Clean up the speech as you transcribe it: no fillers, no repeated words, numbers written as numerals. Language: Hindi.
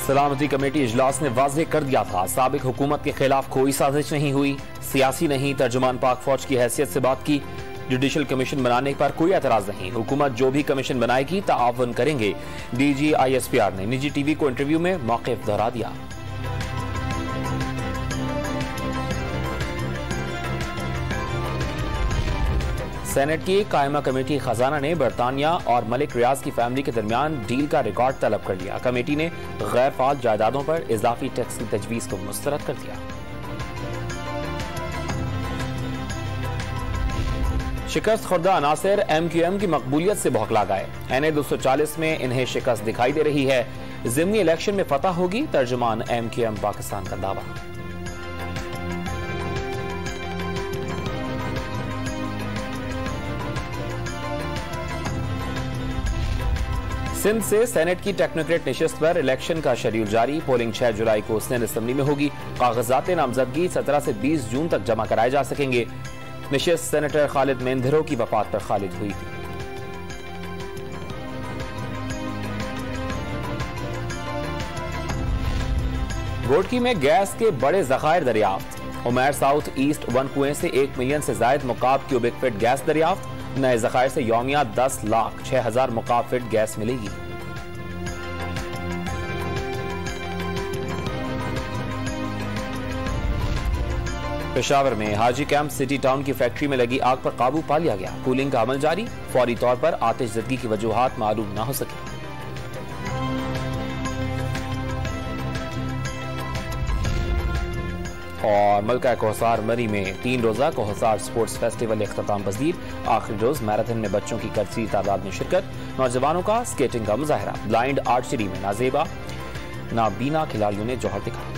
सलामती कमेटी इजलास ने वाज़ेह कर दिया था, साबिक हुकूमत के खिलाफ कोई साजिश नहीं हुई, सियासी नहीं, तर्जुमान पाक फौज की हैसियत से बात की। जुडिशल कमीशन बनाने पर कोई एतराज नहीं, हुकूमत जो भी कमीशन बनाएगी ताआवन करेंगे। DG ISPR ने निजी TV को इंटरव्यू में मौक़िफ़ दोहरा दिया। सेनेट की कायमा कमेटी खजाना ने बरतानिया और मलिक रियाज की फैमिली के दरमियान डील का रिकॉर्ड तलब कर लिया। कमेटी ने गैर फाल जायदादों पर इजाफी टैक्स की तजवीज को मुस्तरद कर दिया। शिकस्त खुर्दा अनासिर MQM की मकबूलियत से बौखला गए। NA 240 में इन्हें शिकस्त दिखाई दे रही है। ज़िमनी इलेक्शन में फतह होगी, तर्जुमान MQM पाकिस्तान का दावा। सिंध से सेनेट की टेक्नोक्रेट नशिस्त पर इलेक्शन का शेड्यूल जारी। पोलिंग 6 जुलाई को सिंध असेंबली में होगी। कागजात नामजदगी 17 से 20 जून तक जमा कराए जा सकेंगे। नशिस्त सेनेटर खालिद मेंधरो की वफात पर खालिद हुई थी। गोडकी में गैस के बड़े जखायर दरियाफ्त। उमैर साउथ ईस्ट 1 कुएं से 1 मिलियन से जायद मुकाब क्यूबिक फीट गैस दरियाफ्त। नए जखायर से यौमिया 10,06,000 मुकाब फीट गैस मिलेगी। पेशावर में हाजी कैंप सिटी टाउन की फैक्ट्री में लगी आग पर काबू पा लिया गया। कूलिंग का अमल जारी, फौरी तौर पर आतिशज़दगी की वजूहात मालूम न हो सकी। और मलका कोहसार मरी में 3 रोजा कोहसार स्पोर्ट्स फेस्टिवल इख्तिताम पजीर। आखिरी रोज मैराथन में बच्चों की कसीर तादाद में शिरकत। नौजवानों का स्केटिंग का मुजाहरा। ब्लाइंड आर्चरी में नाजेबा नाबीना खिलाड़ियों ने जौहर दिखाया।